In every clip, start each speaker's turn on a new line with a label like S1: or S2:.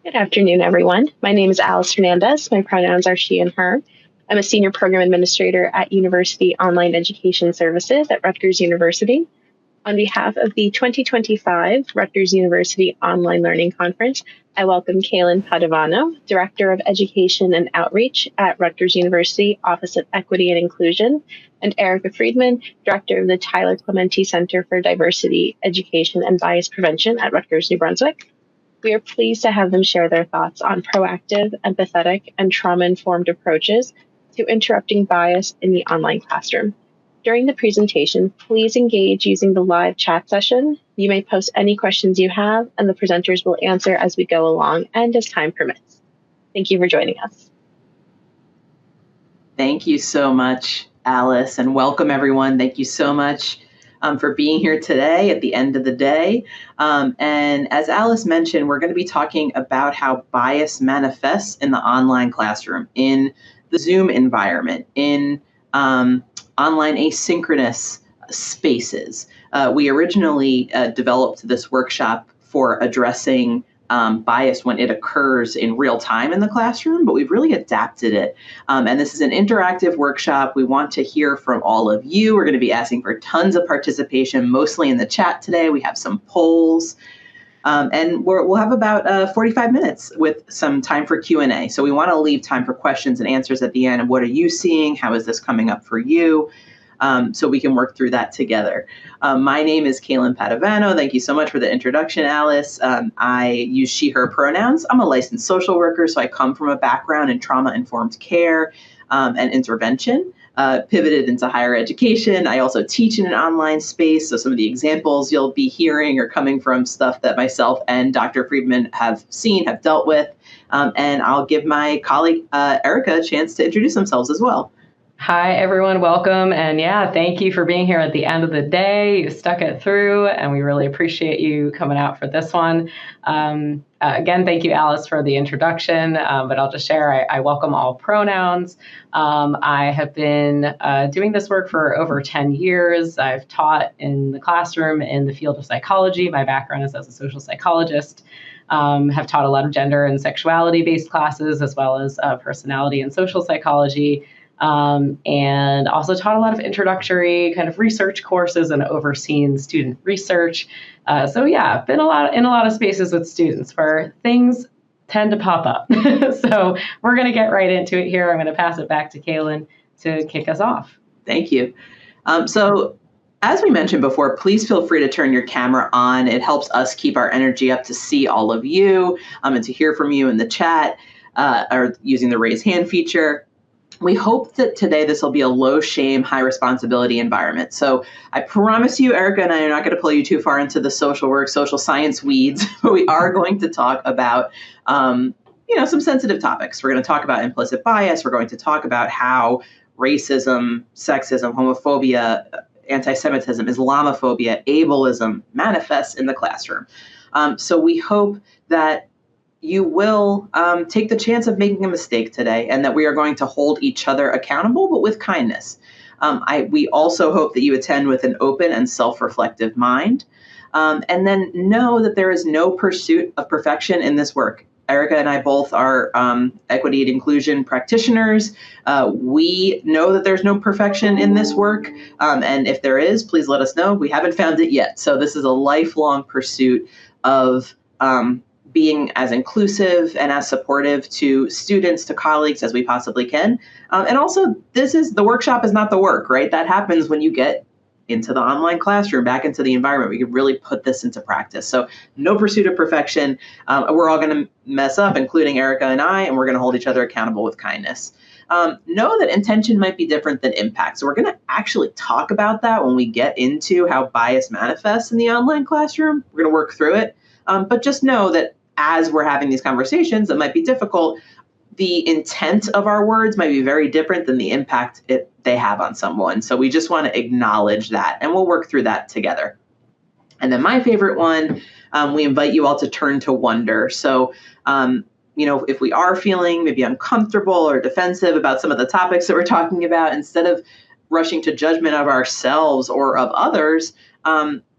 S1: Good afternoon, everyone. My name is Alice Hernandez. My pronouns are she and her. I'm a senior program administrator at University Online Education Services at Rutgers University. On behalf of the 2025 Rutgers University Online Learning Conference, I welcome Kaylin Padovano, Director of Education and Outreach at Rutgers University Office of Equity and Inclusion, and Erica Friedman, Director of the Tyler Clementi Center for Diversity, Education, and Bias Prevention at Rutgers, New Brunswick. We are pleased to have them share their thoughts on proactive, empathetic, and trauma-informed approaches to interrupting bias in the online classroom. During the presentation, please engage using the live chat session. You may post any questions you have, and the presenters will answer as we go along and as time permits. Thank you for joining us.
S2: Thank you so much, Alice, and welcome everyone. Thank you so much for being here today at the end of the day. And as Alice mentioned, we're going to be talking about how bias manifests in the online classroom, in the Zoom environment, in online asynchronous spaces. We originally developed this workshop for addressing bias when it occurs in real time in the classroom, but we've really adapted it. And this is an interactive workshop. We want to hear from all of you. We're going to be asking for tons of participation, mostly in the chat today. We have some polls. And we'll have about 45 minutes with some time for Q&A. So we want to leave time for questions and answers at the end. And what are you seeing? How is this coming up for you? So we can work through that together. My name is Kaylin Padovano. Thank you so much for the introduction, Alice. I use she, her pronouns. I'm a licensed social worker, so I come from a background in trauma-informed care and intervention. Pivoted into higher education. I also teach in an online space. So some of the examples you'll be hearing are coming from stuff that myself and Dr. Friedman have dealt with. And I'll give my colleague, Erica, a chance to introduce themselves as well.
S3: Hi, everyone. Welcome. And yeah, thank you for being here at the end of the day. You stuck it through, and we really appreciate you coming out for this one. Again, thank you, Alice, for the introduction, but I'll just share I welcome all pronouns. I have been doing this work for over 10 years. I've taught in the classroom in the field of psychology. My background is as a social psychologist. Have taught a lot of gender and sexuality-based classes, as well as personality and social psychology. And also taught a lot of introductory kind of research courses and overseen student research. So yeah, been in a lot of spaces with students where things tend to pop up. So we're going to get right into it here. I'm going to pass it back to Kaylin to kick us off.
S2: Thank you. So as we mentioned before, please feel free to turn your camera on. It helps us keep our energy up to see all of you and to hear from you in the chat or using the raise hand feature. We hope that today this will be a low shame, high responsibility environment. So I promise you, Erica and I are not going to pull you too far into the social work, social science weeds, but we are going to talk about, some sensitive topics. We're going to talk about implicit bias. We're going to talk about how racism, sexism, homophobia, anti-Semitism, Islamophobia, ableism manifests in the classroom. So we hope that you will take the chance of making a mistake today, and that we are going to hold each other accountable, but with kindness. We also hope that you attend with an open and self-reflective mind, and then know that there is no pursuit of perfection in this work. Erica and I both are equity and inclusion practitioners. We know that there's no perfection in this work, and if there is, please let us know. We haven't found it yet. So this is a lifelong pursuit of being as inclusive and as supportive to students, to colleagues as we possibly can. And also, the workshop is not the work, right? That happens when you get into the online classroom, back into the environment. We can really put this into practice. So no pursuit of perfection. We're all going to mess up, including Erica and I, and we're going to hold each other accountable with kindness. Know that intention might be different than impact. So we're going to actually talk about that when we get into how bias manifests in the online classroom. We're going to work through it. But just know that as we're having these conversations that might be difficult, the intent of our words might be very different than the impact they have on someone. So we just want to acknowledge that, and we'll work through that together. And then my favorite one, we invite you all to turn to wonder. So, if we are feeling maybe uncomfortable or defensive about some of the topics that we're talking about, instead of rushing to judgment of ourselves or of others,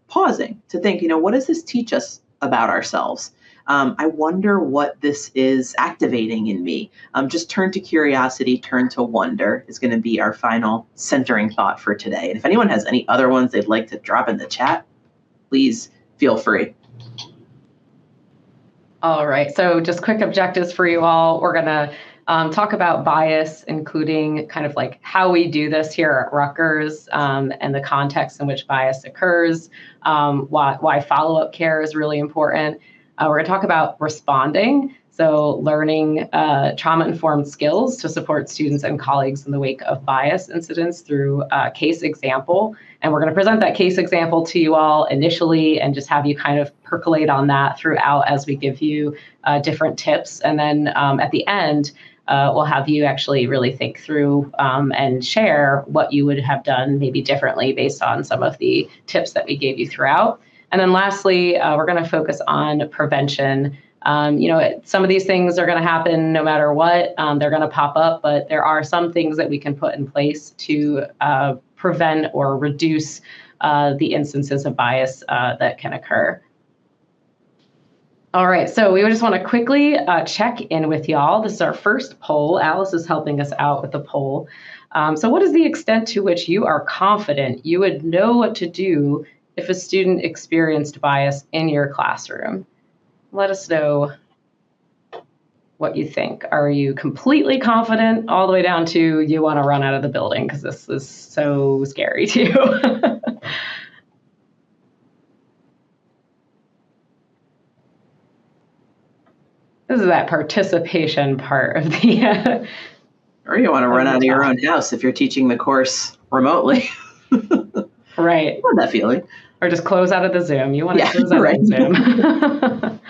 S2: pausing to think, what does this teach us about ourselves? I wonder what this is activating in me. Just turn to curiosity, turn to wonder is going to be our final centering thought for today. And if anyone has any other ones they'd like to drop in the chat, please feel free.
S3: All right, so just quick objectives for you all. We're going to talk about bias, including kind of like how we do this here at Rutgers and the context in which bias occurs, why follow-up care is really important. We're going to talk about responding, so learning trauma-informed skills to support students and colleagues in the wake of bias incidents through a case example. And we're going to present that case example to you all initially and just have you kind of percolate on that throughout as we give you different tips. And then at the end, we'll have you actually really think through and share what you would have done maybe differently based on some of the tips that we gave you throughout. And then lastly, we're going to focus on prevention. Some of these things are going to happen no matter what. They're going to pop up, but there are some things that we can put in place to prevent or reduce the instances of bias that can occur. All right, so we just want to quickly check in with y'all. This is our first poll. Alice is helping us out with the poll. So what is the extent to which you are confident you would know what to do if a student experienced bias in your classroom? Let us know what you think. Are you completely confident all the way down to you want to run out of the building because this is so scary to you? This is that participation part of the...
S2: Or you want to run out of your own house if you're teaching the course remotely.
S3: Right.
S2: I love that feeling.
S3: Or just close out of the Zoom. You want to close out of the Zoom.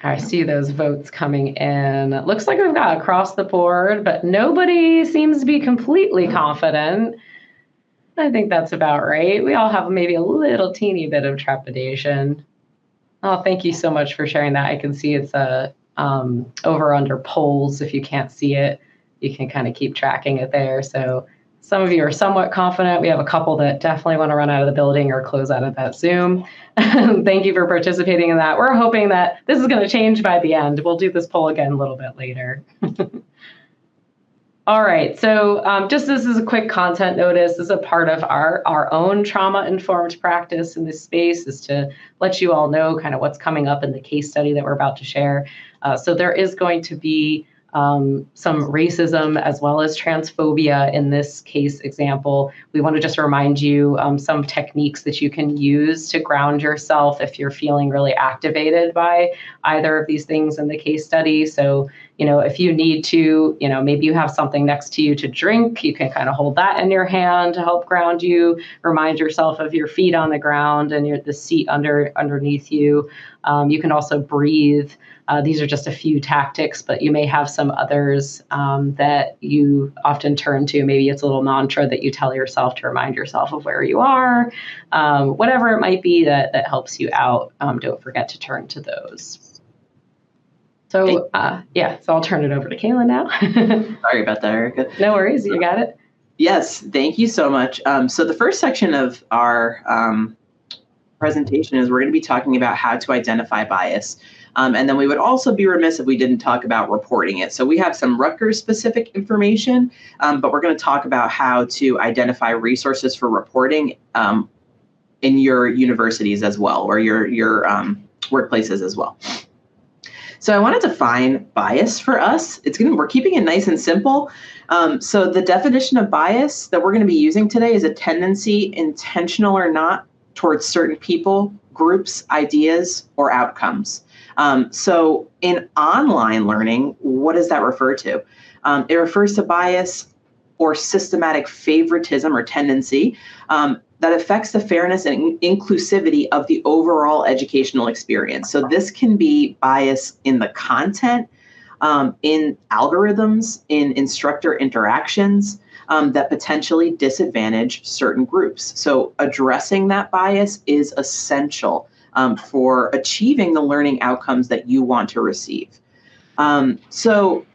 S3: I see those votes coming in. It looks like we've got across the board, but nobody seems to be completely confident. I think that's about right. We all have maybe a little teeny bit of trepidation. Oh, thank you so much for sharing that. I can see it's over under polls. If you can't see it, you can kind of keep tracking it there. So some of you are somewhat confident. We have a couple that definitely want to run out of the building or close out of that Zoom. Thank you for participating in that. We're hoping that this is going to change by the end. We'll do this poll again a little bit later. All right, so just this is a quick content notice. This is a part of our own trauma-informed practice in this space, is to let you all know kind of what's coming up in the case study that we're about to share. So there is going to be some racism as well as transphobia in this case example. We want to just remind you some techniques that you can use to ground yourself if you're feeling really activated by either of these things in the case study. So, if you need to, maybe you have something next to you to drink, you can kind of hold that in your hand to help ground you. Remind yourself of your feet on the ground and the seat underneath you. You can also breathe. These are just a few tactics, but you may have some others that you often turn to. Maybe it's a little mantra that you tell yourself to remind yourself of where you are. Whatever it might be that helps you out, don't forget to turn to those. So, so I'll turn it over to Kaylin now.
S2: Sorry about that, Erica.
S3: No worries, you got it.
S2: Yes, thank you so much. So the first section of our presentation is we're going to be talking about how to identify bias. And then we would also be remiss if we didn't talk about reporting it. So we have some Rutgers-specific information, but we're going to talk about how to identify resources for reporting in your universities as well, or your workplaces as well. So I want to define bias for us. We're keeping it nice and simple. So the definition of bias that we're going to be using today is a tendency, intentional or not, towards certain people, groups, ideas, or outcomes. So in online learning, what does that refer to? It refers to bias or systematic favoritism or tendency that affects the fairness and inclusivity of the overall educational experience. So this can be bias in the content, in algorithms, in instructor interactions that potentially disadvantage certain groups. So addressing that bias is essential for achieving the learning outcomes that you want to receive. So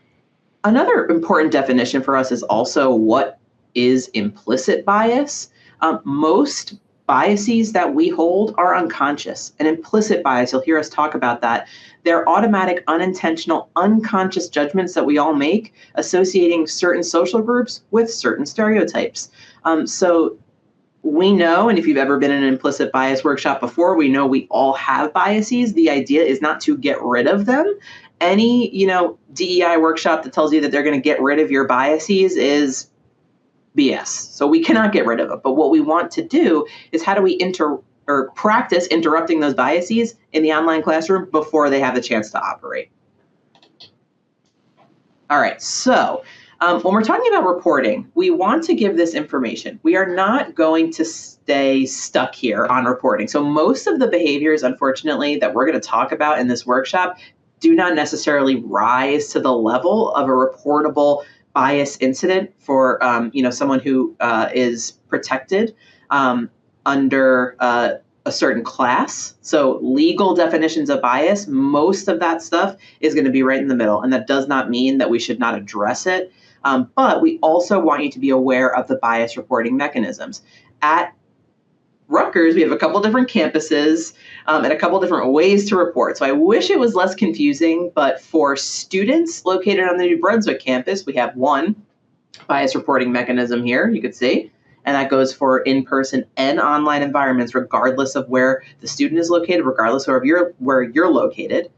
S2: another important definition for us is also what is implicit bias. Most biases that we hold are unconscious. An implicit bias, you'll hear us talk about that. They're automatic, unintentional, unconscious judgments that we all make associating certain social groups with certain stereotypes. So we know, and if you've ever been in an implicit bias workshop before, we know we all have biases. The idea is not to get rid of them. Any, DEI workshop that tells you that they're going to get rid of your biases is BS. So we cannot get rid of it. But what we want to do is how do we practice interrupting those biases in the online classroom before they have the chance to operate. All right, so when we're talking about reporting, we want to give this information. We are not going to stay stuck here on reporting. So most of the behaviors, unfortunately, that we're going to talk about in this workshop do not necessarily rise to the level of a reportable bias incident for someone who is protected under a certain class. So legal definitions of bias, most of that stuff is going to be right in the middle. And that does not mean that we should not address it. But we also want you to be aware of the bias reporting mechanisms. At Rutgers, we have a couple different campuses and a couple different ways to report. So I wish it was less confusing, but for students located on the New Brunswick campus, we have one bias reporting mechanism here, you could see, and that goes for in-person and online environments, regardless of where the student is located, regardless of where you're located.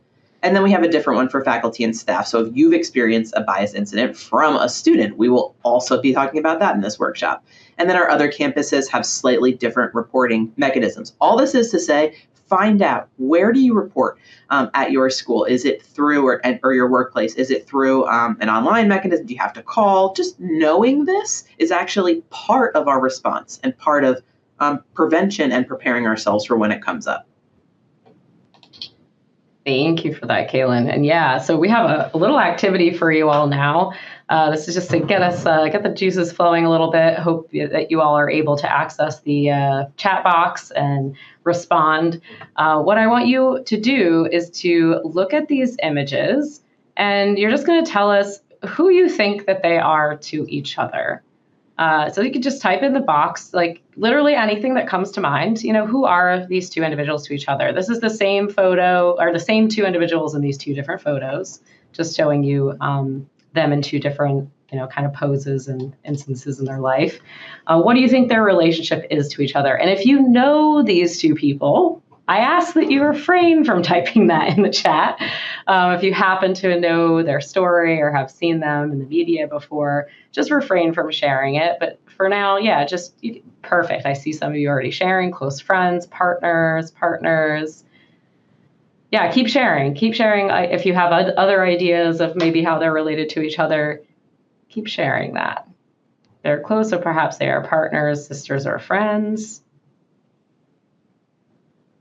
S2: And then we have a different one for faculty and staff. So if you've experienced a bias incident from a student, we will also be talking about that in this workshop. And then our other campuses have slightly different reporting mechanisms. All this is to say, find out, where do you report at your school? Is it through or your workplace? Is it through an online mechanism? Do you have to call? Just knowing this is actually part of our response and part of prevention and preparing ourselves for when it comes up.
S3: Thank you for that, Kaylin. And yeah, so we have a little activity for you all now. This is just to get the juices flowing a little bit. Hope that you all are able to access the chat box and respond. What I want you to do is to look at these images, and you're just going to tell us who you think that they are to each other. So you could just type in the box, like literally anything that comes to mind. Who are these two individuals to each other? This is the same photo, or the same two individuals in these two different photos, just showing you them in two different, kind of poses and instances in their life. What do you think their relationship is to each other? And if you know these two people, I ask that you refrain from typing that in the chat. If you happen to know their story or have seen them in the media before, just refrain from sharing it. But for now, yeah, perfect. I see some of you already sharing, close friends, partners. Yeah, keep sharing. If you have other ideas of maybe how they're related to each other, keep sharing that. They're close, so perhaps they are partners, sisters, or friends.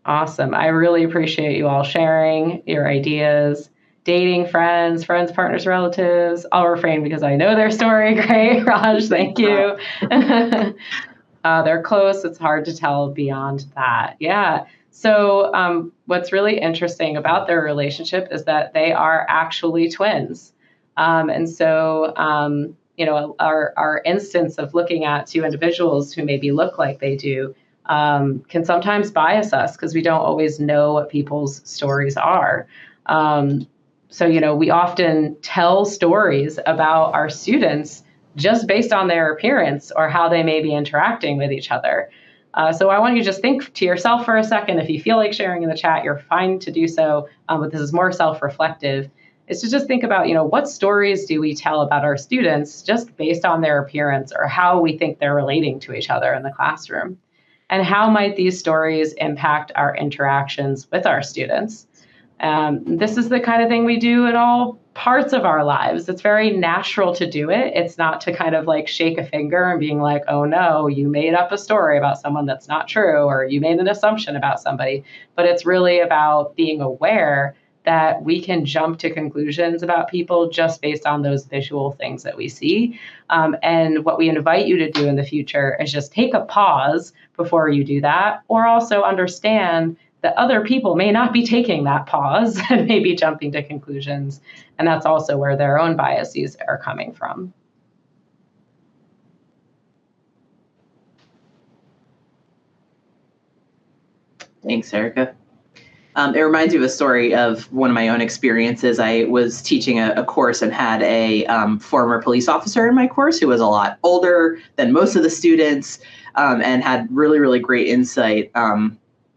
S3: Awesome. I really appreciate you all sharing your ideas. Dating, friends, partners, relatives. I'll refrain because I know their story. Great, Raj, thank you. They're close. It's hard to tell beyond that. Yeah. So what's really interesting about their relationship is that they are actually twins. And so, our instance of looking at two individuals who maybe look like they do can sometimes bias us because we don't always know what people's stories are. So, we often tell stories about our students just based on their appearance or how they may be interacting with each other. So I want you to just think to yourself for a second. If you feel like sharing in the chat, you're fine to do so, but this is more self-reflective, is to just think about, what stories do we tell about our students just based on their appearance or how we think they're relating to each other in the classroom? And how might these stories impact our interactions with our students? This is the kind of thing we do in all parts of our lives. It's very natural to do it. It's not to kind of like shake a finger and being like, oh no, you made up a story about someone that's not true, or you made an assumption about somebody. But it's really about being aware that we can jump to conclusions about people just based on those visual things that we see. And what we invite you to do in the future is just take a pause before you do that, or also understand that other people may not be taking that pause and may be jumping to conclusions. And that's also where their own biases are coming from.
S2: Thanks, Erica. It reminds me of a story of one of my own experiences. I was teaching a course and had a former police officer in my course who was a lot older than most of the students, and had really, really great insight,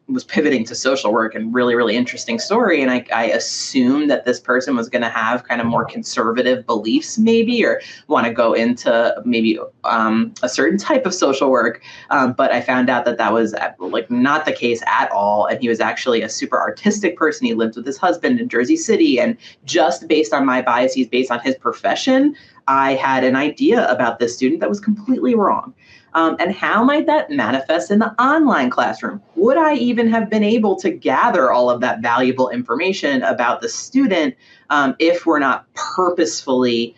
S2: was pivoting to social work, and really, really interesting story. And I assumed that this person was going to have kind of more conservative beliefs maybe, or want to go into maybe a certain type of social work. But I found out that was like not the case at all. And he was actually a super artistic person. He lived with his husband in Jersey City. And just based on my biases, based on his profession, I had an idea about this student that was completely wrong. And how might that manifest in the online classroom? Would I even have been able to gather all of that valuable information about the student if we're not purposefully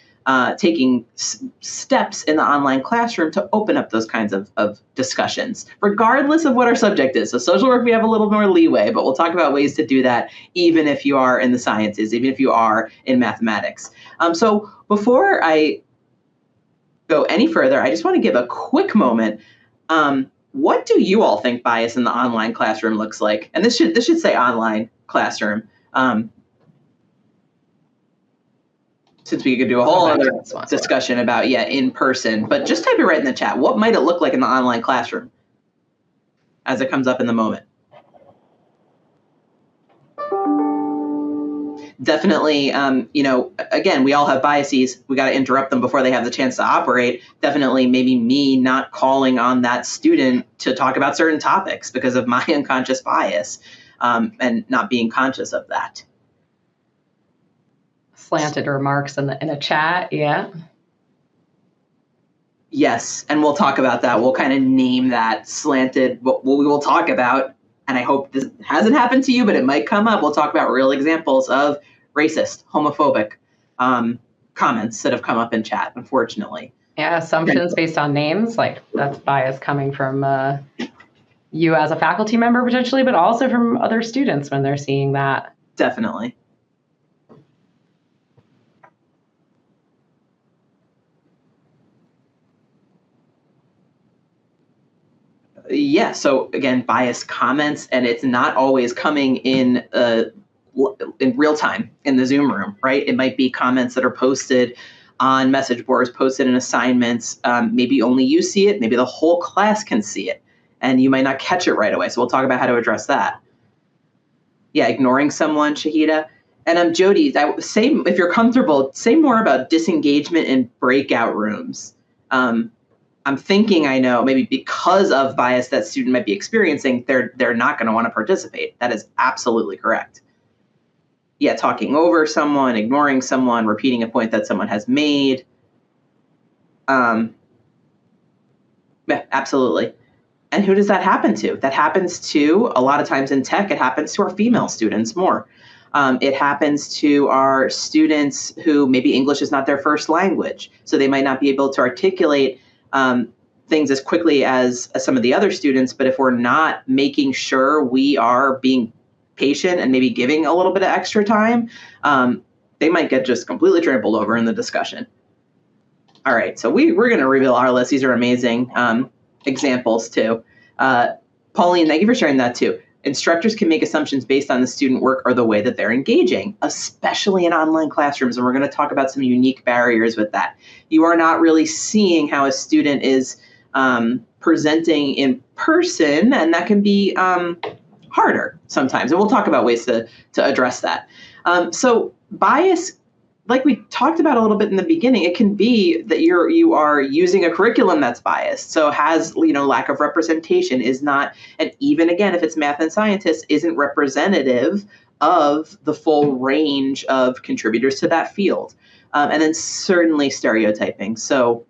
S2: taking steps in the online classroom to open up those kinds of discussions, regardless of what our subject is? So social work, we have a little more leeway, but we'll talk about ways to do that even if you are in the sciences, even if you are in mathematics. So before I go any further, I just want to give a quick moment. What do you all think bias in the online classroom looks like? And this should say online classroom, since we could do a whole other discussion about in person. But just type it right in the chat. What might it look like in the online classroom as it comes up in the moment? Definitely, again, we all have biases. We got to interrupt them before they have the chance to operate. Definitely, maybe me not calling on that student to talk about certain topics because of my unconscious bias, and not being conscious of that.
S3: Slanted remarks in a chat, yeah.
S2: Yes, and we'll talk about that. We'll kind of name that slanted. What we will talk about. And I hope this hasn't happened to you, but it might come up. We'll talk about real examples of racist, homophobic comments that have come up in chat, unfortunately.
S3: Yeah, assumptions based on names, like that's bias coming from you as a faculty member potentially, but also from other students when they're seeing that.
S2: Definitely. Yeah, so again, bias comments, and it's not always coming in real time in the Zoom room, right? It might be comments that are posted on message boards, posted in assignments. Maybe only you see it, maybe the whole class can see it, and you might not catch it right away. So we'll talk about how to address that. Yeah, ignoring someone, Shahida. And Jody, if you're comfortable, say more about disengagement in breakout rooms. I'm thinking I know maybe because of bias that student might be experiencing, they're not going to want to participate. That is absolutely correct. Yeah, talking over someone, ignoring someone, repeating a point that someone has made. Yeah, absolutely. And who does that happen to? That happens to, a lot of times in tech, it happens to our female students more. It happens to our students who maybe English is not their first language, so they might not be able to articulate things as quickly as some of the other students. But if we're not making sure we are being patient and maybe giving a little bit of extra time, they might get just completely trampled over in the discussion. All right, so we're going to reveal our list. These are amazing examples too. Pauline, thank you for sharing that too. Instructors can make assumptions based on the student work or the way that they're engaging, especially in online classrooms. And we're going to talk about some unique barriers with that. You are not really seeing how a student is presenting in person, and that can be harder sometimes. And we'll talk about ways to address that. So bias, like we talked about a little bit in the beginning, it can be that you are using a curriculum that's biased, so has lack of representation, is not, and even again, if it's math and scientists, isn't representative of the full range of contributors to that field. And then certainly stereotyping. So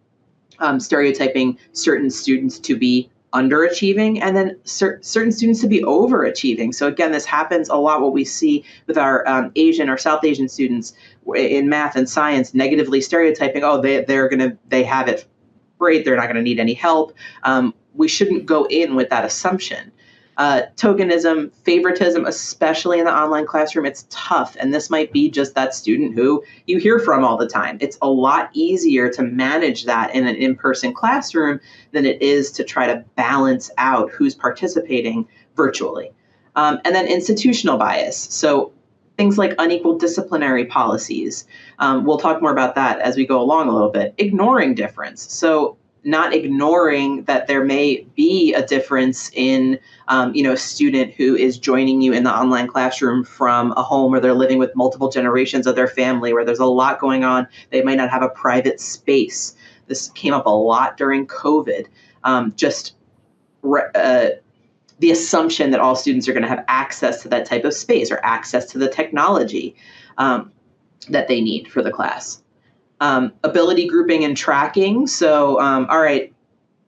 S2: stereotyping certain students to be underachieving, and then certain students to be overachieving. So again, this happens a lot. What we see with our Asian or South Asian students in math and science, negatively stereotyping, oh, they have it great, they're not going to need any help. We shouldn't go in with that assumption. Tokenism, favoritism, especially in the online classroom, it's tough. And this might be just that student who you hear from all the time. It's a lot easier to manage that in an in-person classroom than it is to try to balance out who's participating virtually. And then institutional bias. So things like unequal disciplinary policies. We'll talk more about that as we go along a little bit. Ignoring difference. So not ignoring that there may be a difference in, a student who is joining you in the online classroom from a home where they're living with multiple generations of their family, where there's a lot going on. They might not have a private space. This came up a lot during COVID. The assumption that all students are going to have access to that type of space or access to the technology that they need for the class. Ability grouping and tracking. So, all right,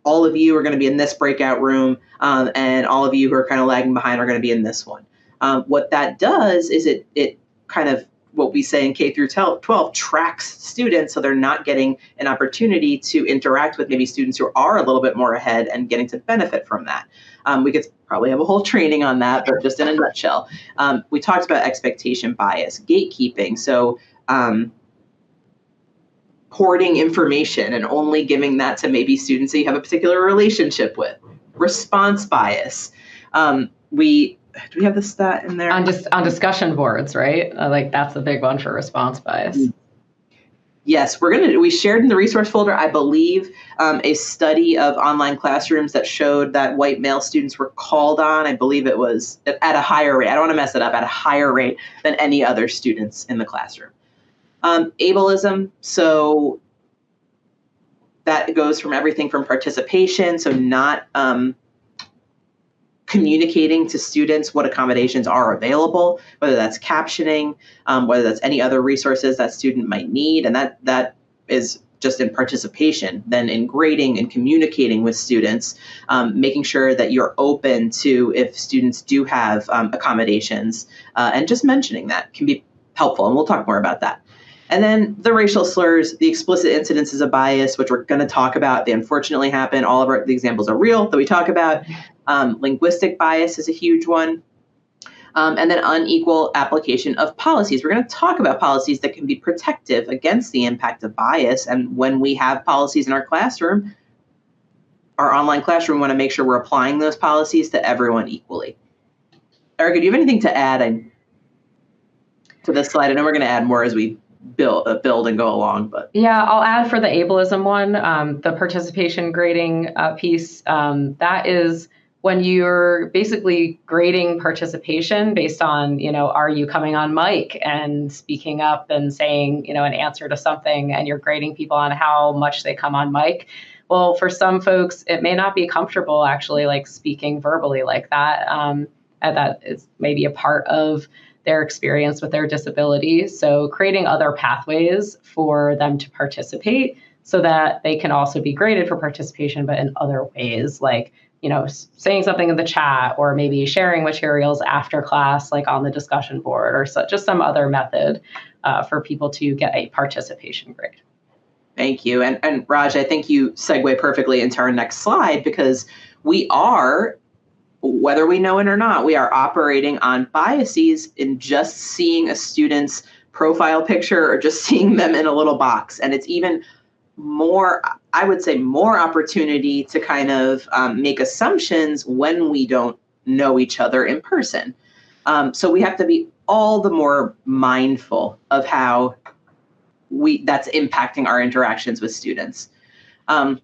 S2: all of you are going to be in this breakout room, and all of you who are kind of lagging behind are going to be in this one. What that does is it kind of, what we say in K through 12, tracks students so they're not getting an opportunity to interact with maybe students who are a little bit more ahead and getting to benefit from that. We could probably have a whole training on that, but just in a nutshell, we talked about expectation bias, gatekeeping. So hoarding information and only giving that to maybe students that you have a particular relationship with. Response bias. Do we have the stat in there?
S3: On discussion boards, right? Like that's a big one for response bias.
S2: Yes, we shared in the resource folder, I believe, a study of online classrooms that showed that white male students were called on. I believe it was at a higher rate. I don't want to mess it up, at a higher rate than any other students in the classroom. Ableism. So that goes from everything from participation. So not communicating to students what accommodations are available, whether that's captioning, whether that's any other resources that student might need. And that is just in participation. Then in grading and communicating with students, making sure that you're open to if students do have accommodations, and just mentioning that can be helpful. And we'll talk more about that. And then the racial slurs, the explicit incidences of bias, which we're going to talk about. They unfortunately happen. All of the examples are real that we talk about. Linguistic bias is a huge one. And then unequal application of policies. We're going to talk about policies that can be protective against the impact of bias. And when we have policies in our classroom, our online classroom, we want to make sure we're applying those policies to everyone equally. Erica, do you have anything to add to this slide? I know we're going to add more as we build and go along, but
S3: yeah, I'll add for the ableism one, the participation grading piece. That is when you're basically grading participation based on, are you coming on mic and speaking up and saying, an answer to something, and you're grading people on how much they come on mic. Well, for some folks, it may not be comfortable actually like speaking verbally like that. And that is maybe a part of their experience with their disability. So creating other pathways for them to participate so that they can also be graded for participation, but in other ways, like, saying something in the chat or maybe sharing materials after class, like on the discussion board, or just some other method for people to get a participation grade.
S2: Thank you. And Raj, I think you segue perfectly into our next slide, because we are, whether we know it or not, we are operating on biases in just seeing a student's profile picture or just seeing them in a little box. And it's even more, I would say, more opportunity to kind of make assumptions when we don't know each other in person. So we have to be all the more mindful of how that's impacting our interactions with students. And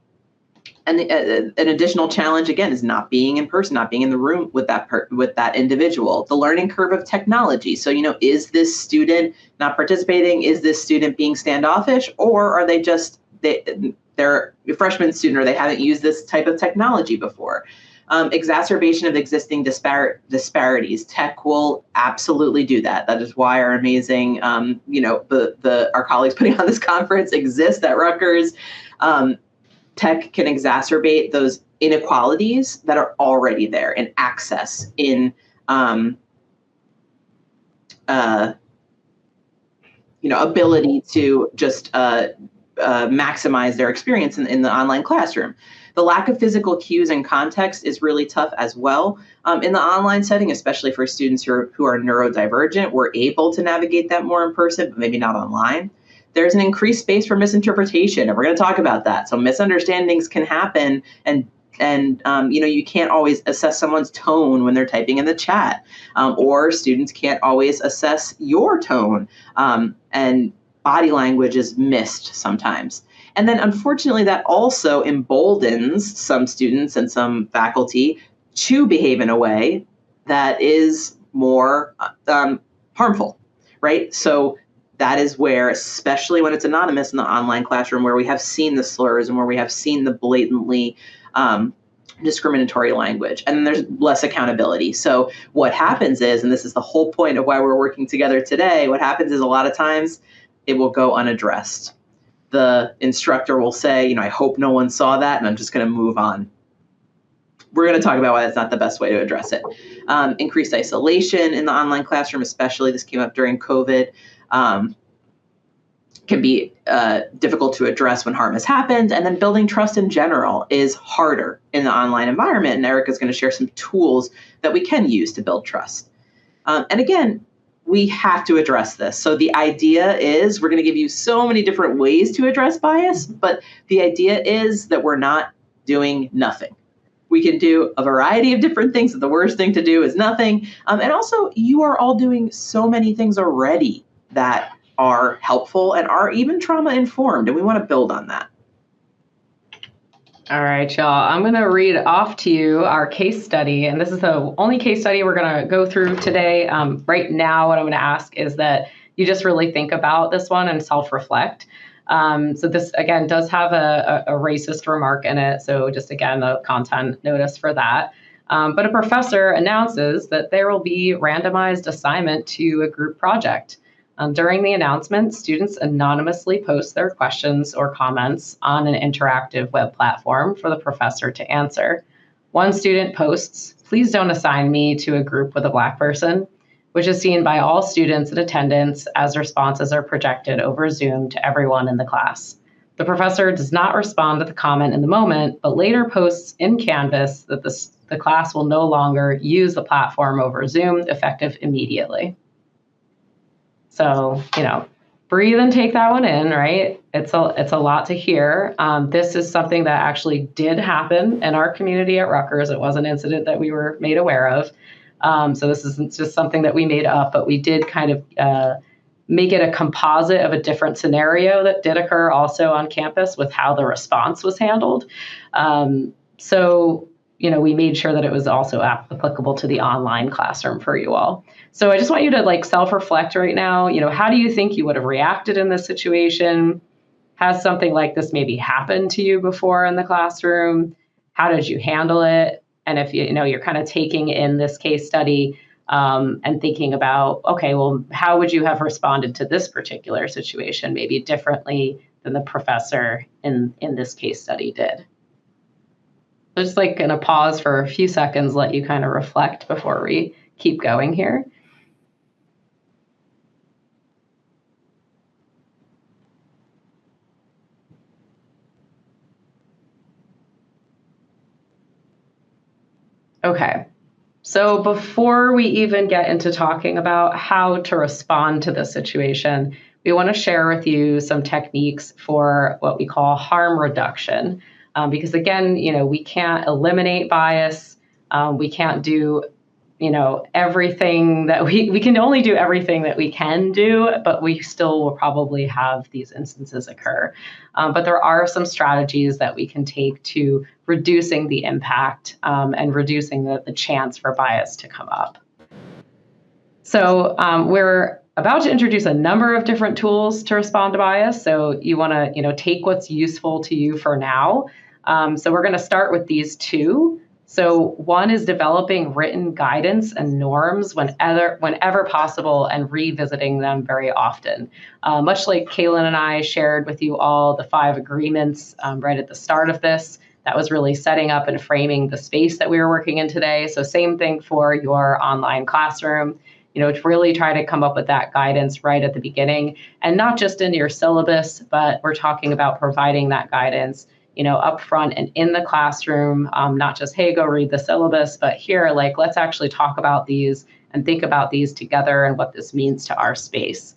S2: an additional challenge, again, is not being in person, not being in the room with that individual. The learning curve of technology. So, is this student not participating? Is this student being standoffish? Or are they just, they're a freshman student, or they haven't used this type of technology before? Exacerbation of existing disparities. Tech will absolutely do that. That is why our amazing, our colleagues putting on this conference exist at Rutgers. Tech can exacerbate those inequalities that are already there in access, in ability to just maximize their experience in the online classroom. The lack of physical cues and context is really tough as well in the online setting, especially for students who are neurodivergent. We're able to navigate that more in person, but maybe not online. There's an increased space for misinterpretation, and we're going to talk about that. So misunderstandings can happen, and And, you can't always assess someone's tone when they're typing in the chat, or students can't always assess your tone, and body language is missed sometimes. And then unfortunately, that also emboldens some students and some faculty to behave in a way that is more harmful, right? So that is where, especially when it's anonymous in the online classroom, where we have seen the slurs and where we have seen the blatantly discriminatory language, and then there's less accountability. So what happens is, and this is the whole point of why we're working together today, what happens is a lot of times it will go unaddressed. The instructor will say, I hope no one saw that, and I'm just going to move on. We're going to talk about why that's not the best way to address it. Increased isolation in the online classroom, especially this came up during COVID, can be difficult to address when harm has happened. And then building trust in general is harder in the online environment. And Erica's going to share some tools that we can use to build trust. And again, we have to address this. So the idea is we're going to give you so many different ways to address bias, but the idea is that we're not doing nothing. We can do a variety of different things. The worst thing to do is nothing. And also, you are all doing so many things already that are helpful and are even trauma informed, and we want to build on that.
S3: All right, y'all. I'm going to read off to you our case study, and this is the only case study we're going to go through today. Right now, what I'm going to ask is that you just really think about this one and self-reflect. So this, again, does have a racist remark in it. So just, again, a content notice for that. But a professor announces that there will be randomized assignment to a group project. During the announcement, students anonymously post their questions or comments on an interactive web platform for the professor to answer. One student posts, "Please don't assign me to a group with a Black person," which is seen by all students in attendance as responses are projected over Zoom to everyone in the class. The professor does not respond to the comment in the moment, but later posts in Canvas that the class will no longer use the platform over Zoom, effective immediately. So, breathe and take that one in, right? It's a lot to hear. This is something that actually did happen in our community at Rutgers. It was an incident that we were made aware of. So this isn't just something that we made up, but we did kind of make it a composite of a different scenario that did occur also on campus with how the response was handled. So we made sure that it was also applicable to the online classroom for you all. So I just want you to self-reflect right now. How do you think you would have reacted in this situation? Has something like this maybe happened to you before in the classroom? How did you handle it? And if you're kind of taking in this case study and thinking about, okay, well, how would you have responded to this particular situation, maybe differently than the professor in this case study did? Just going to pause for a few seconds, let you kind of reflect before we keep going here. Okay, so before we even get into talking about how to respond to this situation, we want to share with you some techniques for what we call harm reduction. Because again, we can't eliminate bias. We can't do, everything that we can only do everything that we can do, but we still will probably have these instances occur. But there are some strategies that we can take to reducing the impact and reducing the chance for bias to come up. So we're about to introduce a number of different tools to respond to bias. So you want to, take what's useful to you for now. So we're going to start with these two. So one is developing written guidance and norms whenever possible and revisiting them very often. Much like Kaylin and I shared with you all the 5 agreements right at the start of this, that was really setting up and framing the space that we were working in today. So same thing for your online classroom. To really try to come up with that guidance right at the beginning, and not just in your syllabus, but we're talking about providing that guidance up front and in the classroom, not just, hey, go read the syllabus, but here, let's actually talk about these and think about these together and what this means to our space.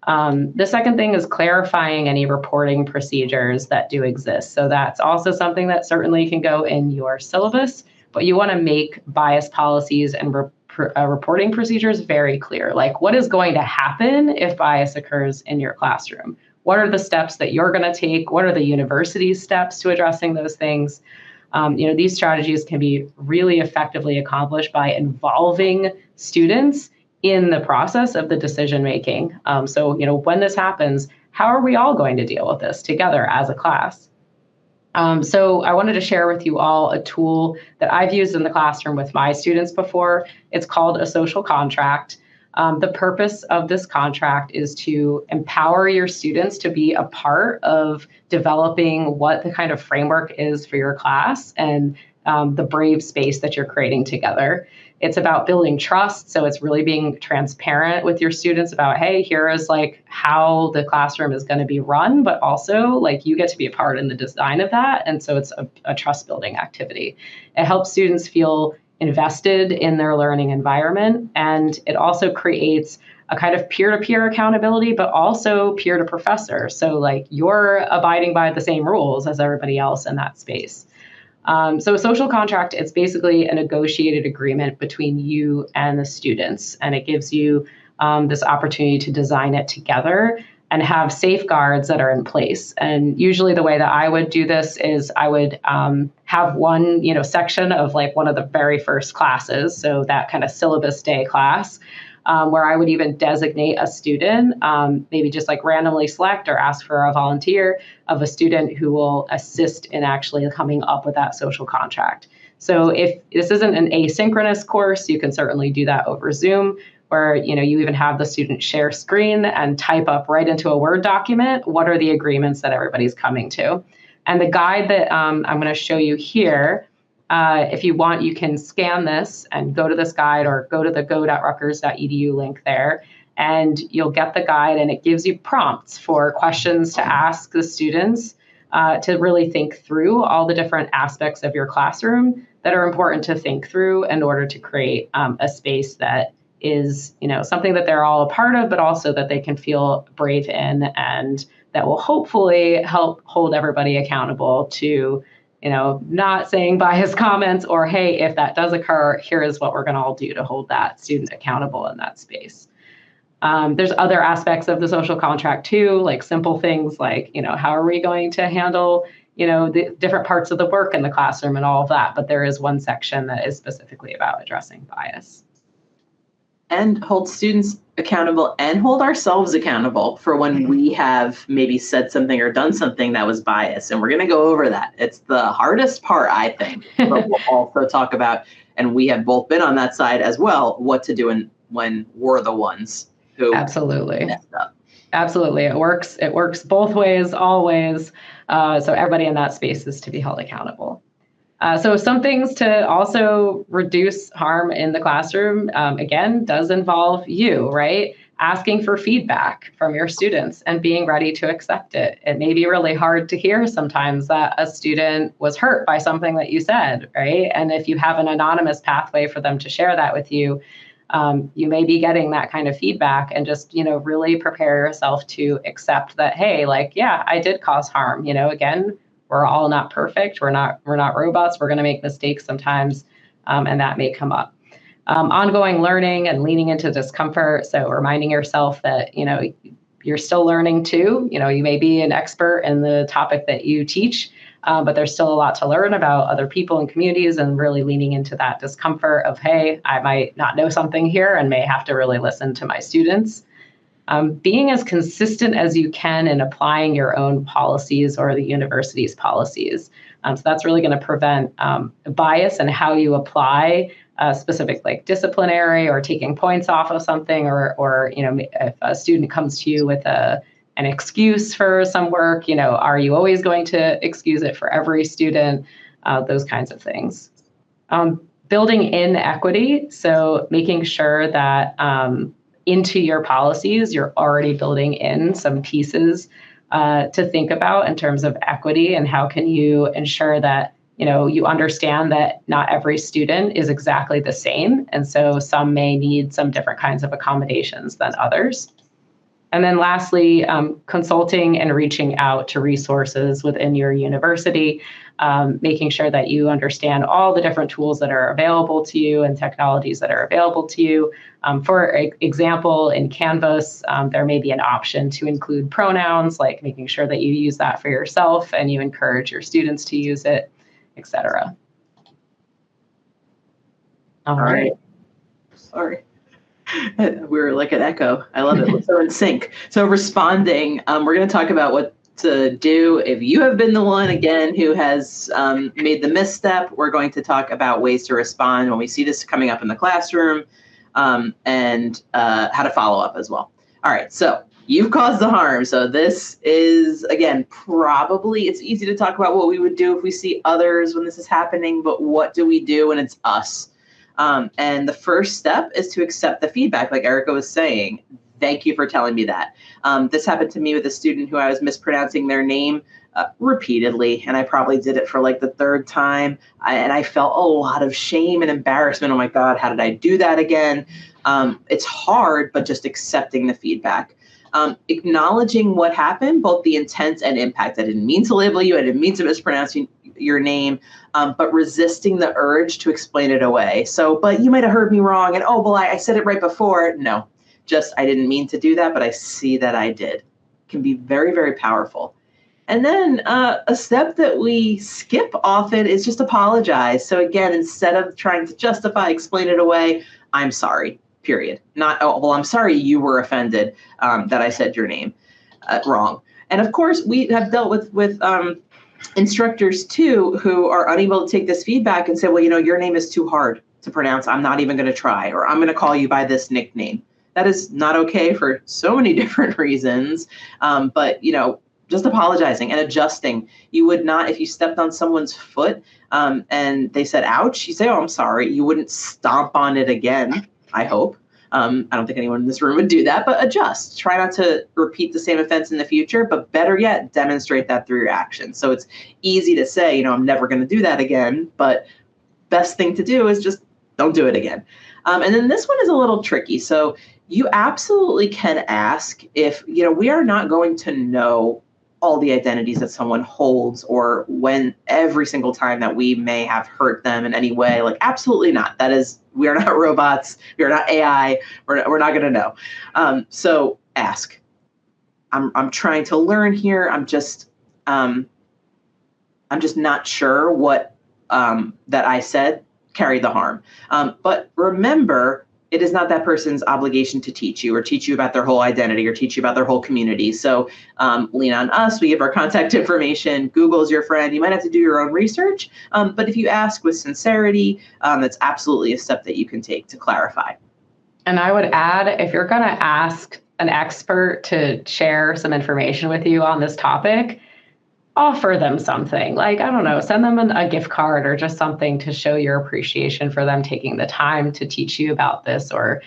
S3: The second thing is clarifying any reporting procedures that do exist. So that's also something that certainly can go in your syllabus, but you want to make bias policies and reporting procedures very clear. Like, what is going to happen if bias occurs in your classroom? What are the steps that you're going to take? What are the university's steps to addressing those things? These strategies can be really effectively accomplished by involving students in the process of the decision making. So when this happens, how are we all going to deal with this together as a class? So I wanted to share with you all a tool that I've used in the classroom with my students before. It's called a social contract. The purpose of this contract is to empower your students to be a part of developing what the kind of framework is for your class and the brave space that you're creating together. It's about building trust. So it's really being transparent with your students about, hey, here is like how the classroom is going to be run, but also like you get to be a part in the design of that. And so it's a trust building activity. It helps students feel invested in their learning environment. And it also creates a kind of peer-to-peer accountability, but also peer-to-professor. So like you're abiding by the same rules as everybody else in that space. So a social contract, it's basically a negotiated agreement between you and the students, and it gives you this opportunity to design it together and have safeguards that are in place. And usually the way that I would do this is I would have one, section of like one of the very first classes, so that kind of syllabus day class, where I would even designate a student, maybe just like randomly select or ask for a volunteer of a student who will assist in actually coming up with that social contract. So if this isn't an asynchronous course, you can certainly do that over Zoom, where you even have the student share screen and type up right into a Word document what are the agreements that everybody's coming to. And the guide that I'm going to show you here, if you want, you can scan this and go to this guide or go to the go.rutgers.edu link there, and you'll get the guide, and it gives you prompts for questions to ask the students to really think through all the different aspects of your classroom that are important to think through in order to create a space that is, something that they're all a part of, but also that they can feel brave in, and that will hopefully help hold everybody accountable to, not saying biased comments or, hey, if that does occur, here is what we're going to all do to hold that student accountable in that space. There's other aspects of the social contract too, like simple things like, how are we going to handle, the different parts of the work in the classroom and all of that. But there is one section that is specifically about addressing bias.
S2: And hold students accountable and hold ourselves accountable for when we have maybe said something or done something that was biased. And we're going to go over that. It's the hardest part, I think, but we'll also talk about, and we have both been on that side as well, what to do when we're the ones who
S3: absolutely
S2: messed up.
S3: Absolutely. It works both ways, always. So everybody in that space is to be held accountable. So some things to also reduce harm in the classroom, again, does involve you, right? Asking for feedback from your students and being ready to accept it. It may be really hard to hear sometimes that a student was hurt by something that you said, right? And if you have an anonymous pathway for them to share that with you, you may be getting that kind of feedback, and just, really prepare yourself to accept that, hey, like, yeah, I did cause harm. Again, we're all not perfect. We're not robots. We're going to make mistakes sometimes, and that may come up. Ongoing learning and leaning into discomfort. So reminding yourself that, you're still learning too. You may be an expert in the topic that you teach, but there's still a lot to learn about other people and communities, and really leaning into that discomfort of, hey, I might not know something here and may have to really listen to my students. Being as consistent as you can in applying your own policies or the university's policies. So that's really going to prevent bias in how you apply specific like disciplinary or taking points off of something, or if a student comes to you with an excuse for some work, are you always going to excuse it for every student? Those kinds of things. Building in equity, so making sure that into your policies, you're already building in some pieces to think about in terms of equity, and how can you ensure that you understand that not every student is exactly the same, and so some may need some different kinds of accommodations than others. And then lastly, consulting and reaching out to resources within your university, making sure that you understand all the different tools that are available to you and technologies that are available to you. For example, in Canvas, there may be an option to include pronouns, like making sure that you use that for yourself and you encourage your students to use it, etc. All right.
S2: Sorry. We're like an echo. I love it. We're so in sync. So responding, we're going to talk about what to do if you have been the one, again, who has made the misstep. We're going to talk about ways to respond when we see this coming up in the classroom, and how to follow up as well. All right, so you've caused the harm. So this is, again, probably, it's easy to talk about what we would do if we see others when this is happening, but what do we do when it's us? And the first step is to accept the feedback, like Erica was saying. Thank you for telling me that. This happened to me with a student who I was mispronouncing their name repeatedly, and I probably did it for like the third time. And I felt a lot of shame and embarrassment. Oh my God, how did I do that again? It's hard, but just accepting the feedback. Acknowledging what happened, both the intent and impact. I didn't mean to label you. I didn't mean to mispronounce your name, but resisting the urge to explain it away. So, but you might have heard me wrong. And, oh, well, I said it right before. No, just I didn't mean to do that, but I see that I did. It can be very, very powerful. And then a step that we skip often is just apologize. So again, instead of trying to justify, explain it away, I'm sorry. Period. Not, oh, well, I'm sorry you were offended that I said your name wrong. And of course, we have dealt with instructors too who are unable to take this feedback and say, well, your name is too hard to pronounce. I'm not even going to try, or I'm going to call you by this nickname. That is not okay for so many different reasons. But just apologizing and adjusting. You would not, if you stepped on someone's foot and they said, ouch, you say, oh, I'm sorry. You wouldn't stomp on it again. I hope. I don't think anyone in this room would do that, but adjust. Try not to repeat the same offense in the future, but better yet, demonstrate that through your actions. So it's easy to say, I'm never going to do that again, but best thing to do is just don't do it again. And then this one is a little tricky. So you absolutely can ask if, we are not going to know all the identities that someone holds, or when every single time that we may have hurt them in any way. Like, absolutely not. That is, we are not robots. We are not AI. We're not going to know. So ask. I'm trying to learn here. I'm just not sure what that I said carried the harm. But remember, it is not that person's obligation to teach you, or teach you about their whole identity, or teach you about their whole community. So lean on us. We give our contact information. Google's your friend. You might have to do your own research. But if you ask with sincerity, that's absolutely a step that you can take to clarify.
S3: And I would add, if you're going to ask an expert to share some information with you on this topic, offer them something. Like, I don't know, send them a gift card or just something to show your appreciation for them taking the time to teach you about this, or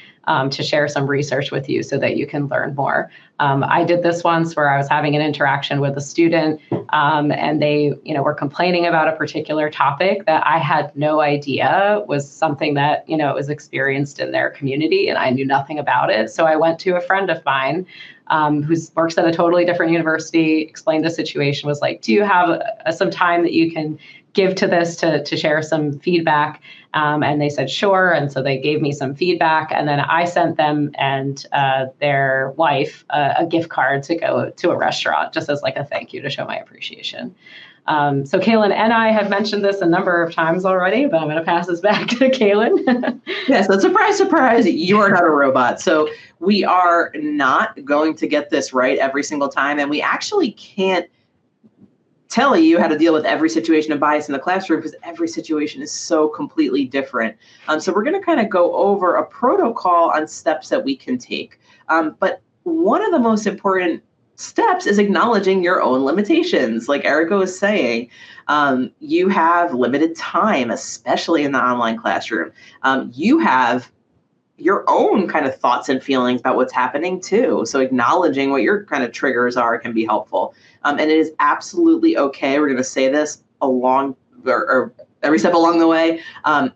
S3: to share some research with you so that you can learn more. I did this once where I was having an interaction with a student, and they, were complaining about a particular topic that I had no idea was something that, was experienced in their community, and I knew nothing about it. So I went to a friend of mine who works at a totally different university, explained the situation, was like, do you have some time that you can give to this to share some feedback? And they said, sure. And so they gave me some feedback. And then I sent them and their wife a gift card to go to a restaurant, just as like a thank you to show my appreciation. So Kaylin and I have mentioned this a number of times already, but I'm going to pass this back to Kaylin.
S2: Yes, so surprise, surprise, you are not a robot. So we are not going to get this right every single time. And we actually can't tell you how to deal with every situation of bias in the classroom, because every situation is so completely different. So we're going to kind of go over a protocol on steps that we can take. But one of the most important steps is acknowledging your own limitations. Like Erica was saying, you have limited time, especially in the online classroom. You have your own kind of thoughts and feelings about what's happening too. So acknowledging what your kind of triggers are can be helpful. And it is absolutely okay. We're going to say this along or every step along the way.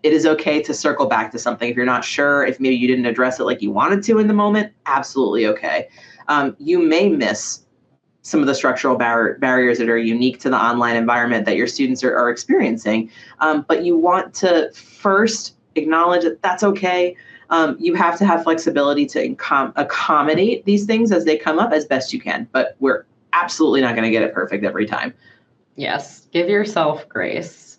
S2: It is okay to circle back to something. If you're not sure, if maybe you didn't address it like you wanted to in the moment, absolutely okay. you may miss some of the structural barriers that are unique to the online environment that your students are experiencing. But you want to first acknowledge that that's okay. You have to have flexibility to accommodate these things as they come up as best you can, but we're absolutely not going to get it perfect every time.
S3: Yes, give yourself grace.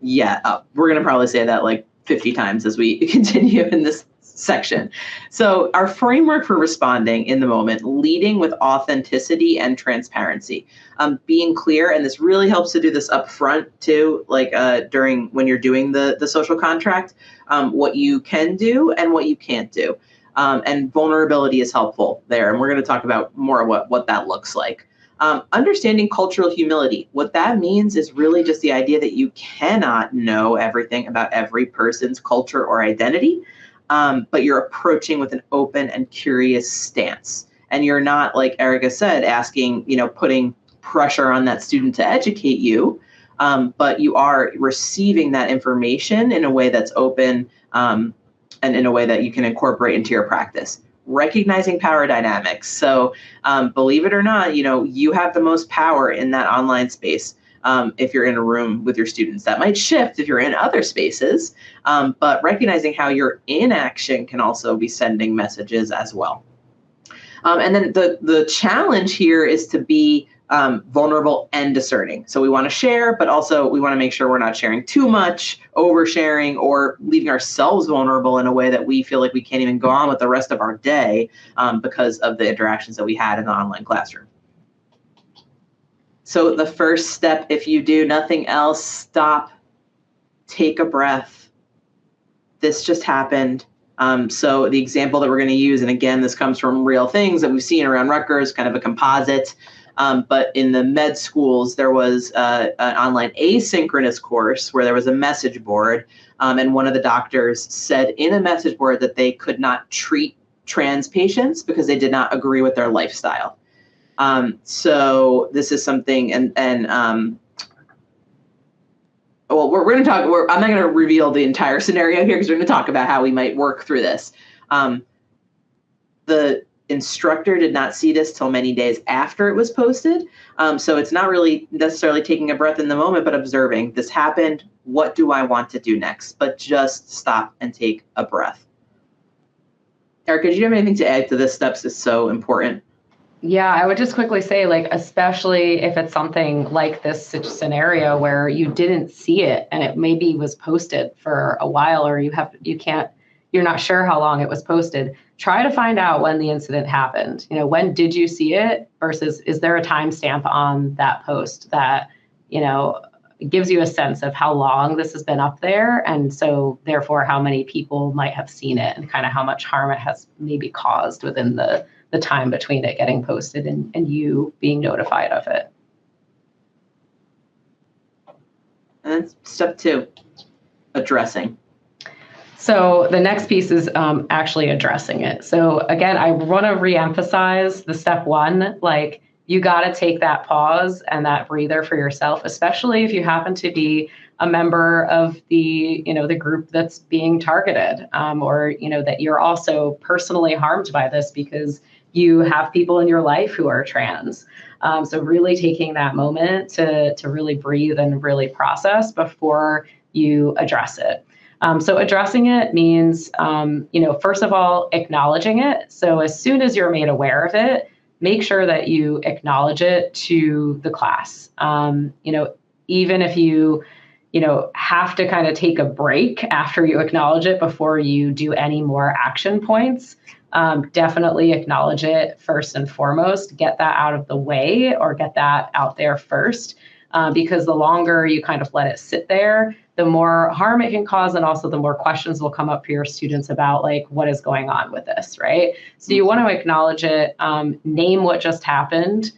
S2: Yeah, we're going to probably say that like 50 times as we continue in this section. So our framework for responding in the moment, leading with authenticity and transparency, being clear, and this really helps to do this up front too, like during when you're doing the social contract, what you can do and what you can't do. And vulnerability is helpful there. And we're going to talk about more what that looks like. Understanding cultural humility. What that means is really just the idea that you cannot know everything about every person's culture or identity, but you're approaching with an open and curious stance. And you're not, like Erica said, asking, putting pressure on that student to educate you, but you are receiving that information in a way that's open and in a way that you can incorporate into your practice. Recognizing power dynamics. So believe it or not, you have the most power in that online space. If you're in a room with your students, that might shift if you're in other spaces, but recognizing how your inaction can also be sending messages as well. And then the challenge here is to be vulnerable and discerning. So we want to share, but also we want to make sure we're not sharing too much, oversharing, or leaving ourselves vulnerable in a way that we feel like we can't even go on with the rest of our day because of the interactions that we had in the online classroom. So the first step, if you do nothing else, stop, take a breath. This just happened. So the example that we're going to use, and again, this comes from real things that we've seen around Rutgers, kind of a composite. But in the med schools, there was an online asynchronous course where there was a message board. And one of the doctors said in a message board that they could not treat trans patients because they did not agree with their lifestyle. So this is something, well, we're going to talk, I'm not going to reveal the entire scenario here because we're going to talk about how we might work through this. The instructor did not see this till many days after it was posted. So it's not really necessarily taking a breath in the moment, but observing this happened. What do I want to do next? But just stop and take a breath. Erica, do you have anything to add to this? Steps is so important.
S3: Yeah, I would just quickly say, especially if it's something like this scenario where you didn't see it and it maybe was posted for a while, or you're not sure how long it was posted. Try to find out when the incident happened. When did you see it versus is there a timestamp on that post that, gives you a sense of how long this has been up there. And so therefore how many people might have seen it and kind of how much harm it has maybe caused within the time between it getting posted and you being notified of it.
S2: And that's step 2, addressing.
S3: So the next piece is actually addressing it. So again, I want to reemphasize the step 1, you got to take that pause and that breather for yourself, especially if you happen to be a member of the group that's being targeted, or that you're also personally harmed by this because you have people in your life who are trans. So really taking that moment to really breathe and really process before you address it. So addressing it means, first of all, acknowledging it. So as soon as you're made aware of it, make sure that you acknowledge it to the class. Even if you have to kind of take a break after you acknowledge it before you do any more action points, definitely acknowledge it first and foremost. Get that out of the way or get that out there first, because the longer you kind of let it sit there, the more harm it can cause, and also the more questions will come up for your students about what is going on with this, right? So you want to acknowledge it, name what just happened,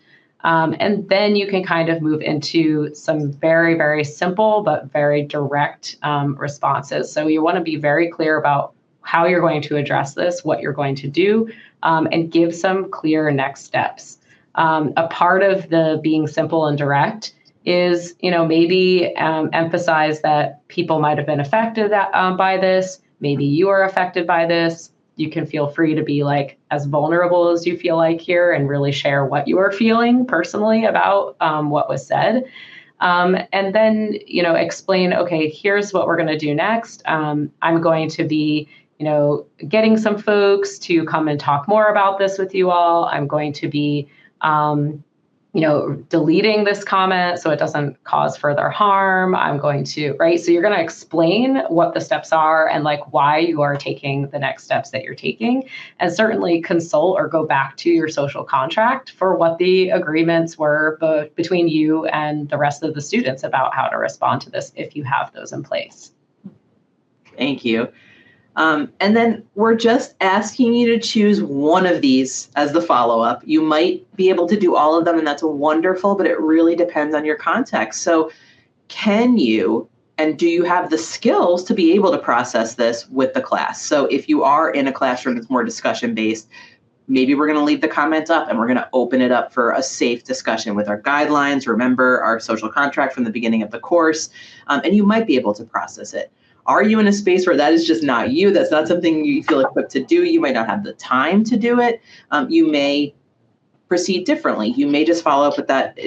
S3: and then you can kind of move into some very, very simple but very direct responses. So you want to be very clear about how you're going to address this, what you're going to do, and give some clear next steps. A part of the being simple and direct is, maybe emphasize that people might have been affected by this. Maybe you are affected by this. You can feel free to be like as vulnerable as you feel like here and really share what you are feeling personally about what was said. And then, explain, okay, here's what we're going to do next. I'm going to be, getting some folks to come and talk more about this with you all. I'm going to be, deleting this comment so it doesn't cause further harm. I'm going to, right? So you're going to explain what the steps are and like why you are taking the next steps that you're taking, and certainly consult or go back to your social contract for what the agreements were between you and the rest of the students about how to respond to this if you have those in place.
S2: Thank you. And then we're just asking you to choose one of these as the follow-up. You might be able to do all of them, and that's wonderful, but it really depends on your context. So can you, and do you have the skills to be able to process this with the class? So if you are in a classroom that's more discussion-based, maybe we're going to leave the comments up and we're going to open it up for a safe discussion with our guidelines. Remember our social contract from the beginning of the course, and you might be able to process it. Are you in a space where that is just not you? That's not something you feel equipped to do. You might not have the time to do it. You may proceed differently. You may just follow up with that,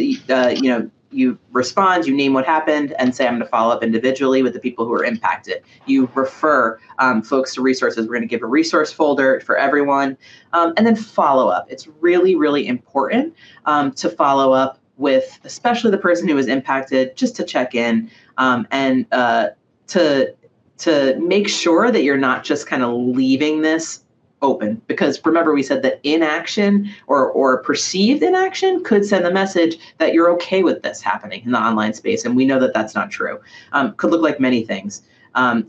S2: you respond, you name what happened, and say, I'm going to follow up individually with the people who are impacted. You refer folks to resources. We're going to give a resource folder for everyone, and then follow up. It's really, really important to follow up with, especially the person who was impacted, just to check in and to make sure that you're not just kind of leaving this open. Because remember, we said that inaction or perceived inaction could send the message that you're okay with this happening in the online space. And we know that that's not true. Could look like many things.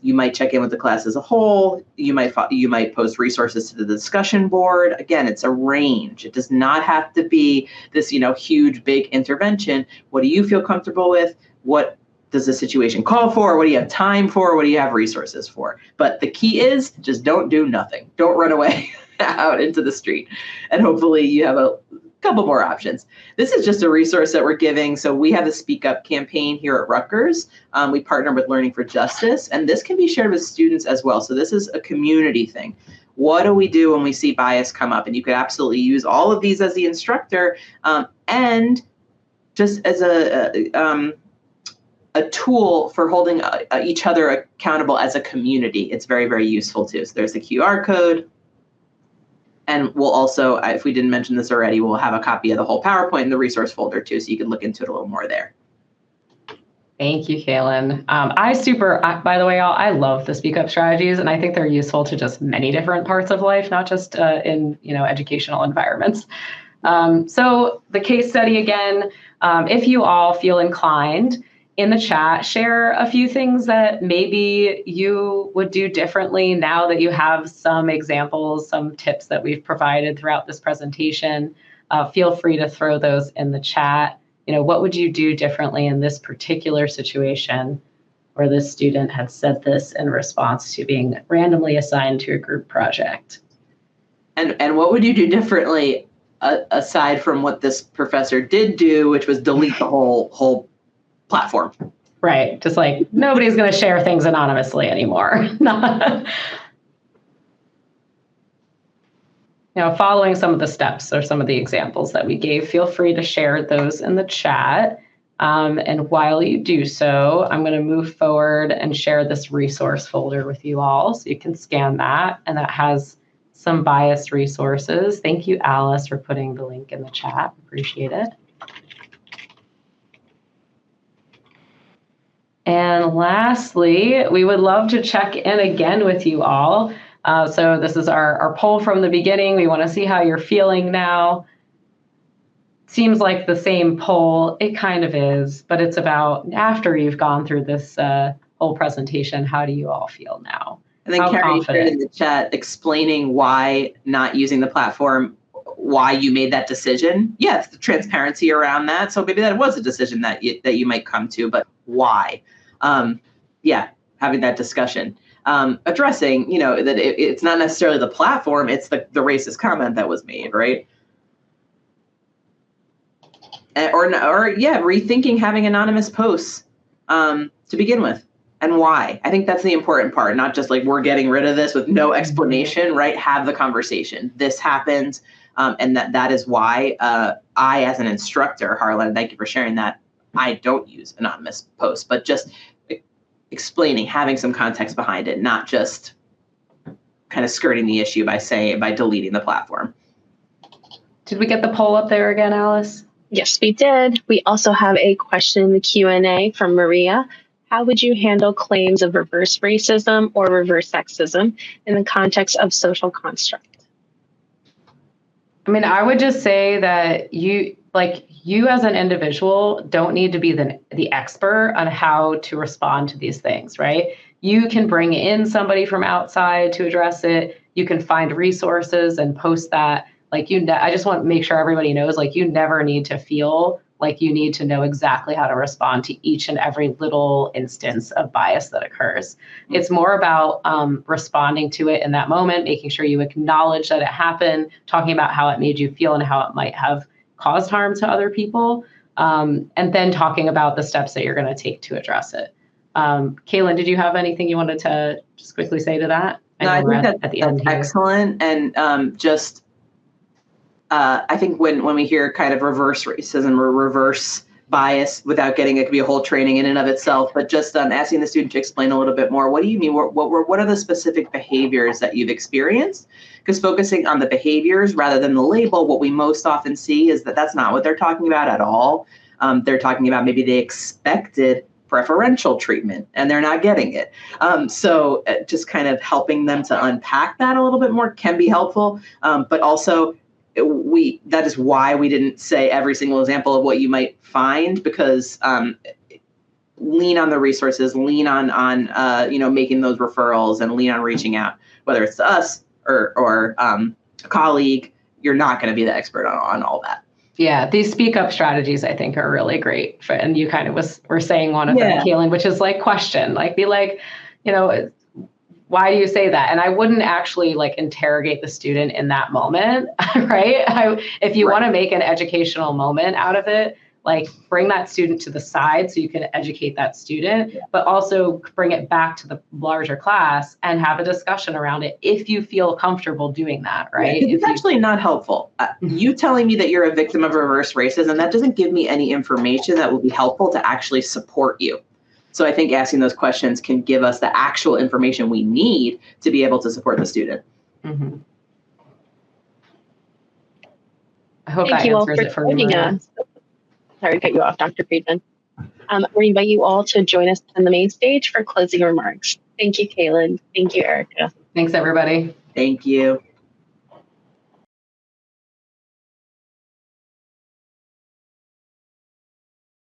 S2: You might check in with the class as a whole. You might post resources to the discussion board. Again, it's a range. It does not have to be this, huge, big intervention. What do you feel comfortable with? What does the situation call for? What do you have time for? What do you have resources for? But the key is just don't do nothing. Don't run away out into the street. And hopefully you have a couple more options. This is just a resource that we're giving. So we have a Speak Up campaign here at Rutgers. We partner with Learning for Justice, and this can be shared with students as well. So this is a community thing. What do we do when we see bias come up? And you could absolutely use all of these as the instructor and just as a tool for holding each other accountable as a community. It's very, very useful too. So there's the QR code. And we'll also, if we didn't mention this already, we'll have a copy of the whole PowerPoint in the resource folder too, so you can look into it a little more there.
S3: Thank you, Kaylin. By the way, I love the Speak Up strategies, and I think they're useful to just many different parts of life, not just in educational environments. So the case study again, if you all feel inclined, in the chat, share a few things that maybe you would do differently now that you have some examples, some tips that we've provided throughout this presentation. Feel free to throw those in the chat. What would you do differently in this particular situation where this student had said this in response to being randomly assigned to a group project?
S2: And what would you do differently aside from what this professor did do, which was delete the whole platform?
S3: Right. Just like nobody's going to share things anonymously anymore. Following some of the steps or some of the examples that we gave, feel free to share those in the chat. And while you do so, I'm going to move forward and share this resource folder with you all so you can scan that. And that has some biased resources. Thank you, Alice, for putting the link in the chat. Appreciate it. And lastly, we would love to check in again with you all. So this is our poll from the beginning. We want to see how you're feeling now. Seems like the same poll. It kind of is, but it's about after you've gone through this whole presentation, how do you all feel now?
S2: And then Carrie shared in the chat explaining why not using the platform, why you made that decision. Yes, the transparency around that. So maybe that was a decision that you might come to, but why? Having that discussion, addressing, that it's not necessarily the platform, it's the racist comment that was made, right? Or rethinking having anonymous posts to begin with. and why. I think that's the important part, not just like we're getting rid of this with no explanation, right? Have the conversation. This happens, and that is why I, as an instructor, Harlan, thank you for sharing that. I don't use anonymous posts, but just explaining, having some context behind it, not just kind of skirting the issue by deleting the platform.
S3: Did we get the poll up there again, Alice?
S1: Yes, we did. We also have a question in the Q&A from Maria. How would you handle claims of reverse racism or reverse sexism in the context of social construct?
S3: I mean, I would just say that you as an individual don't need to be the expert on how to respond to these things, right? You can bring in somebody from outside to address it. You can find resources and post that. I just want to make sure everybody knows, you never need to feel like you need to know exactly how to respond to each and every little instance of bias that occurs. It's more about responding to it in that moment, making sure you acknowledge that it happened, talking about how it made you feel and how it might have caused harm to other people, and then talking about the steps that you're going to take to address it. Kaylin, did you have anything you wanted to just quickly say to that?
S2: No, I think that's excellent. And I think when we hear kind of reverse racism or reverse bias, without getting it could be a whole training in and of itself, but just asking the student to explain a little bit more. What do you mean? What are the specific behaviors that you've experienced? Because focusing on the behaviors rather than the label, what we most often see is that that's not what they're talking about at all. They're talking about maybe they expected preferential treatment and they're not getting it. So just kind of helping them to unpack that a little bit more can be helpful, but also that is why we didn't say every single example of what you might find, because lean on the resources, lean on making those referrals, and lean on reaching out, whether it's to us or a colleague. You're not going to be the expert on all that.
S3: Yeah, these speak up strategies I think are really great. And you kind of were saying one of them, Kaylin, which is question, be like, why do you say that? And I wouldn't actually interrogate the student in that moment, right? If you want to make an educational moment out of it, bring that student to the side so you can educate that student, but also bring it back to the larger class and have a discussion around it if you feel comfortable doing that, right?
S2: It's actually not helpful. You telling me that you're a victim of reverse racism, that doesn't give me any information that will be helpful to actually support you. So I think asking those questions can give us the actual information we need to be able to support the student.
S3: Mm-hmm. I hope
S1: Thank
S3: that
S1: you all
S3: answers
S1: for
S3: it for
S1: joining us. Sorry to cut you off, Dr. Friedman. We invite you all to join us on the main stage for closing remarks. Thank you, Kaylin. Thank you, Erica.
S3: Thanks, everybody.
S2: Thank you.